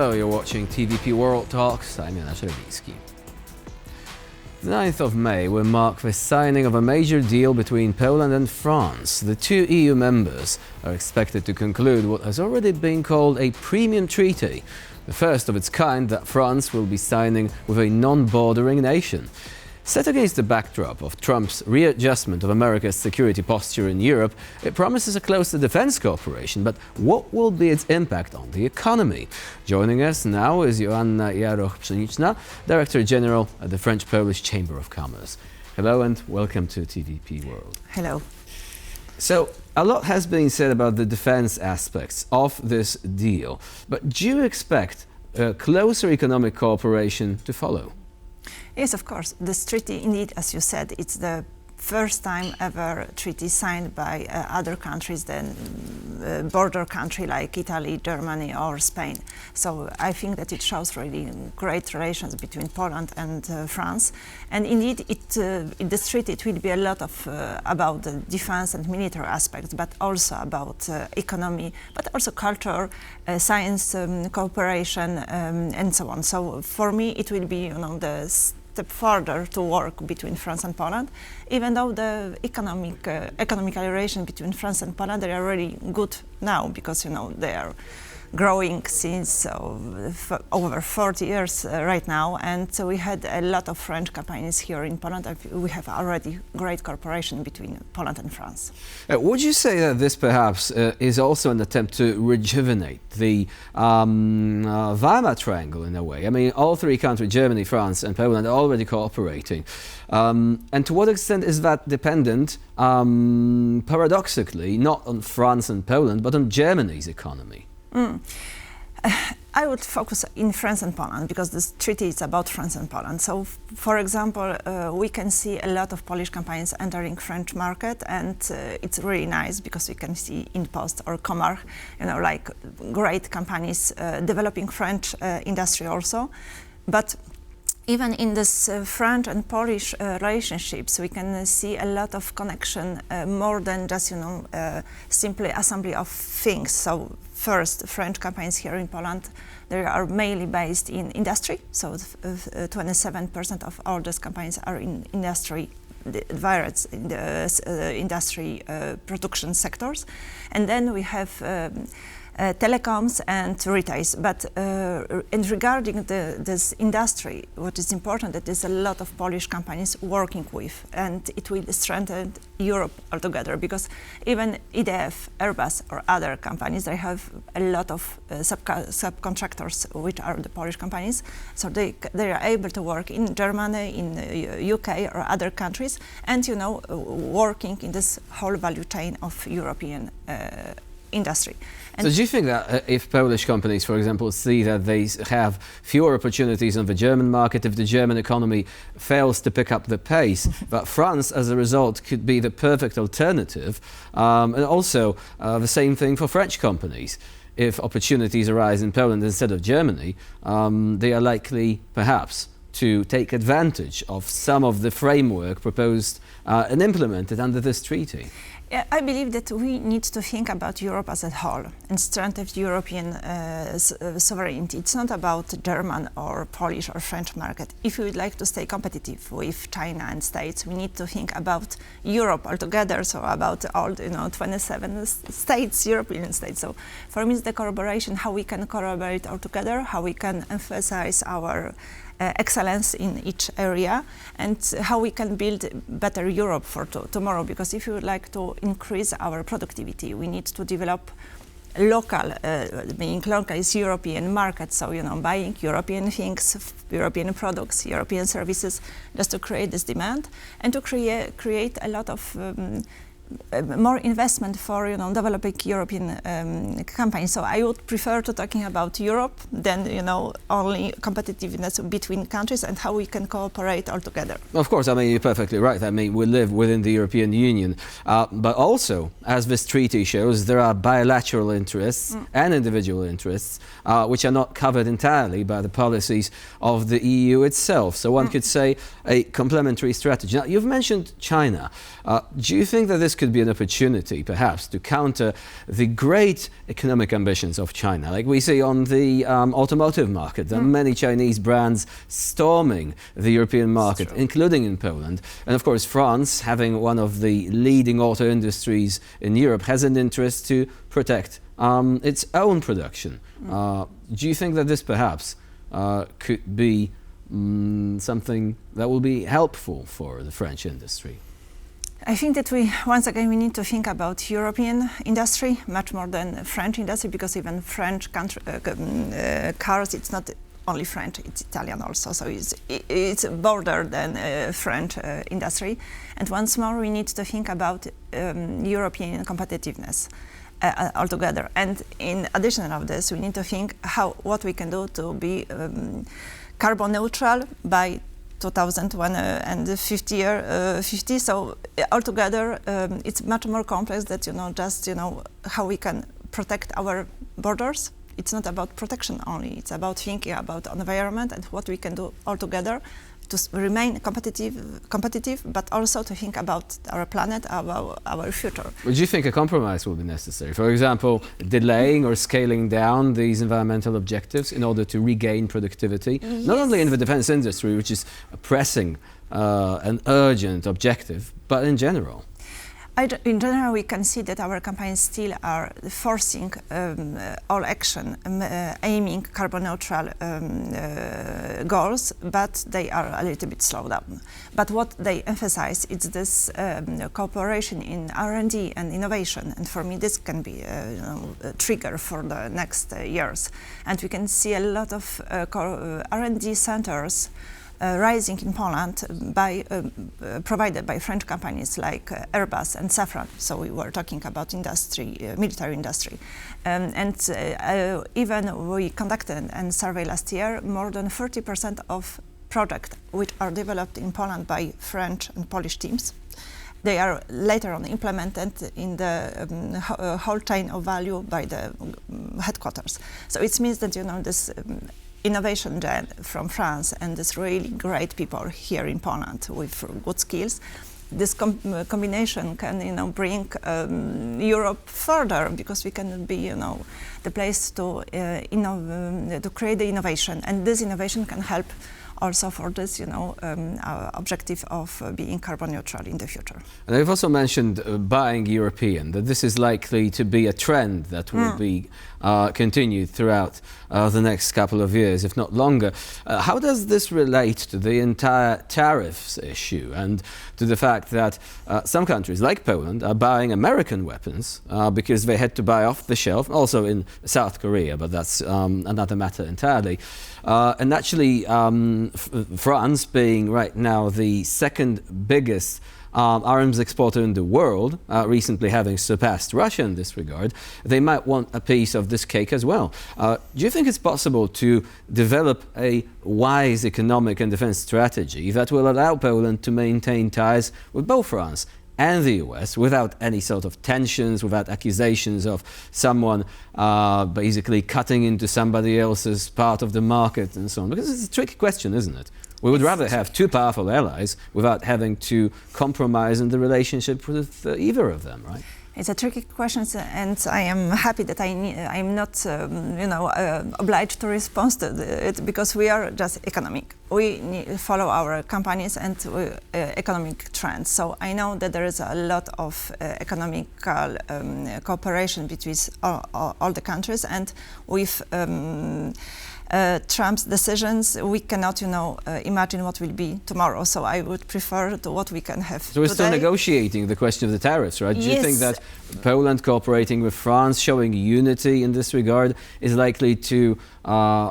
Hello, you're watching TVP World Talks. I'm Joanna Jaroch-Pszeniczna. The 9th of May will mark the signing of a major deal between Poland and France. The two EU members are expected to conclude what has already been called a premium treaty, the first of its kind that France will be signing with a non-bordering nation. Set against the backdrop of Trump's readjustment of America's security posture in Europe, it promises a closer defense cooperation, but what will be its impact on the economy? Joining us now is Joanna Jaroch-Pszeniczna, Director General at the French-Polish Chamber of Commerce. Hello and welcome to TVP World. Hello. So, a lot has been said about the defense aspects of this deal, but do you expect closer economic cooperation to follow? Yes, of course. This treaty, indeed, as you said, it's the first time ever treaty signed by other countries than border country like Italy, Germany or Spain. So I think that it shows really great relations between Poland and France. And indeed, in this treaty, it will be a lot of about the defense and military aspects, but also about economy, but also culture, science cooperation, and so on. So for me, it will be, the step further to work between France and Poland, even though the economic relation between France and Poland, they are really good now because they are growing since over 40 years right now, and so we had a lot of French companies here in Poland. We have already great cooperation between Poland and France. Would you say that this perhaps is also an attempt to rejuvenate the VAMA triangle in a way? I mean, all three countries, Germany, France and Poland, are already cooperating. And to what extent is that dependent, paradoxically, not on France and Poland, but on Germany's economy? I would focus in France and Poland because this treaty is about France and Poland. So, for example, we can see a lot of Polish companies entering French market, and it's really nice because we can see InPost or Comarch, like great companies developing French industry also. But even in this French and Polish relationships, we can see a lot of connection, more than just simply assembly of things. So first, French companies here in Poland, they are mainly based in industry. So 27% of all those companies are in industry, various in the industry production sectors, and then we have telecoms and retail. But and regarding this industry, what is important that there's a lot of Polish companies working with, and it will strengthen Europe altogether because even EDF, Airbus or other companies, they have a lot of subcontractors which are the Polish companies, so they are able to work in Germany, in UK or other countries, and working in this whole value chain of European industry. So do you think that if Polish companies, for example, see that they have fewer opportunities on the German market, if the German economy fails to pick up the pace, that France, as a result, could be the perfect alternative? And also the same thing for French companies. If opportunities arise in Poland instead of Germany, they are likely, perhaps, to take advantage of some of the framework proposed and implemented under this treaty. Yeah, I believe that we need to think about Europe as a whole and strengthen European sovereignty. It's not about German or Polish or French market. If we would like to stay competitive with China and States, we need to think about Europe altogether, so about all 27 states, European states. So for me, it's the collaboration, how we can collaborate all together, how we can emphasize our excellence in each area, and how we can build better Europe for tomorrow. Because if we would like to increase our productivity, we need to develop local, being local is European market. So buying European things, European products, European services, just to create this demand and to create a lot of more investment for developing European companies. So I would prefer to talking about Europe than only competitiveness between countries and how we can cooperate all together. Of course, I mean, you're perfectly right. I mean, we live within the European Union, but also, as this treaty shows, there are bilateral interests and individual interests which are not covered entirely by the policies of the EU itself. So one could say a complementary strategy. Now, you've mentioned China. Do you think that this could be an opportunity, perhaps, to counter the great economic ambitions of China. Like we see on the automotive market, there are many Chinese brands storming the European market, including in Poland. And of course, France, having one of the leading auto industries in Europe, has an interest to protect its own production. Do you think that this perhaps could be something that will be helpful for the French industry? I think that once again, we need to think about European industry much more than French industry, because even French cars, it's not only French, it's Italian also, so it's broader than French industry. And once more, we need to think about European competitiveness altogether. And in addition of this, we need to think what we can do to be carbon neutral by 2050. So altogether, it's much more complex that just how we can protect our borders. It's not about protection only. It's about thinking about environment and what we can do altogether to remain competitive, but also to think about our planet, our future. Would you think a compromise will be necessary? For example, delaying or scaling down these environmental objectives in order to regain productivity, not only in the defense industry, which is a pressing and urgent objective, but in general? In general, we can see that our companies still are forcing all action, aiming carbon neutral goals, but they are a little bit slowed down. But what they emphasize is this cooperation in R&D and innovation, and for me this can be a trigger for the next years. And we can see a lot of R&D centers rising in Poland provided by French companies like Airbus and Safran. So we were talking about industry, military industry. Even we conducted a survey last year, more than 30% of projects which are developed in Poland by French and Polish teams, they are later on implemented in the whole chain of value by the headquarters. So it means that this innovation gen from France and this really great people here in Poland with good skills, this combination can bring Europe further, because we can be the place to create the innovation, and this innovation can help also for this objective of being carbon neutral in the future. And I've also mentioned buying European, that this is likely to be a trend that will be continued throughout the next couple of years, if not longer. How does this relate to the entire tariffs issue and to the fact that some countries like Poland are buying American weapons because they had to buy off the shelf, also in South Korea, but that's another matter entirely. And actually, France being right now the second biggest arms exporter in the world, recently having surpassed Russia in this regard, they might want a piece of this cake as well. Do you think it's possible to develop a wise economic and defense strategy that will allow Poland to maintain ties with both France and the US without any sort of tensions, without accusations of someone basically cutting into somebody else's part of the market and so on? Because it's a tricky question, isn't it? We would rather have two powerful allies without having to compromise in the relationship with either of them, right? It's a tricky question, and I am happy that I'm not, obliged to respond to it, because we are just economic. We follow our companies and economic trends. So I know that there is a lot of economical cooperation between all the countries, and with Trump's decisions, we cannot, imagine what will be tomorrow. So I would prefer to what we can have So we're today. still negotiating the question of the tariffs, right? Do you Yes. think that Poland cooperating with France, showing unity in this regard, is likely to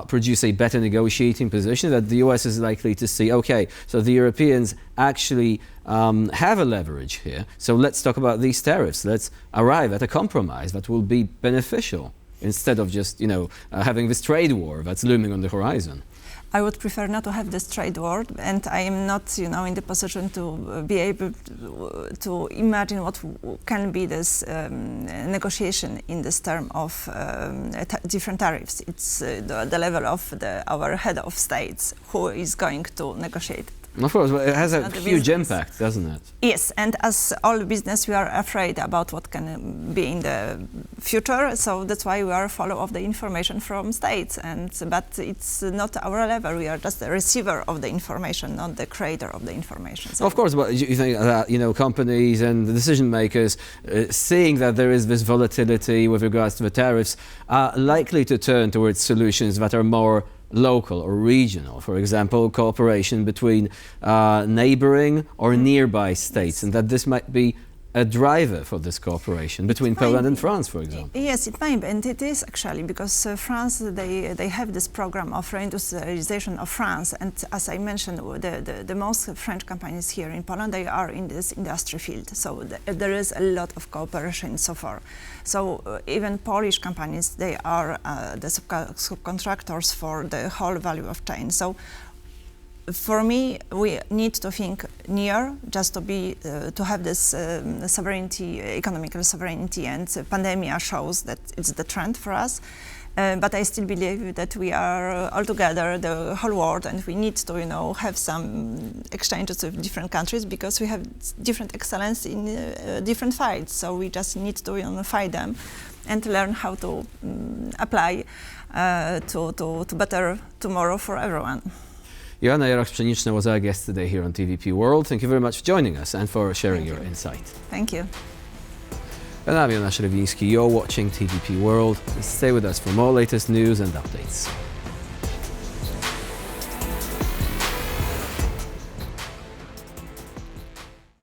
produce a better negotiating position, that the US is likely to see, okay, so the Europeans actually have a leverage here, so let's talk about these tariffs, let's arrive at a compromise that will be beneficial, instead of just, having this trade war that's looming on the horizon? I would prefer not to have this trade war, and I am not, in the position to be able to imagine what can be this negotiation in this term of different tariffs. It's the level of our head of states who is going to negotiate it. Of course, but it has a Not the huge business. impact, doesn't it? Yes, and as all business, we are afraid about what can be in the future. So that's why we are follow of the information from states. But it's not our level. We are just the receiver of the information, not the creator of the information. So Of course, but you think that companies and the decision makers, seeing that there is this volatility with regards to the tariffs, are likely to turn towards solutions that are more local or regional. For example, cooperation between neighboring or nearby states, and that this might be a driver for this cooperation between Poland and France, for example. Yes, it may be, and it is actually, because France, they have this program of reindustrialization of France, and as I mentioned, the most French companies here in Poland, they are in this industry field, so there is a lot of cooperation so far. So even Polish companies, they are the subcontractors for the whole value of chain. So for me, we need to think near, just to have this sovereignty, economical sovereignty, and pandemia shows that it's the trend for us. But I still believe that we are all together, the whole world, and we need to, have some exchanges with different countries, because we have different excellence in different fields. So we just need to find them and learn how to apply to better tomorrow for everyone. Joanna Jaroch-Pszeniczna was our guest today here on TVP World. Thank you very much for joining us and for sharing your insight. Thank you. And I'm Joanna Jaroch-Pszeniczna. You're watching TVP World. Stay with us for more latest news and updates.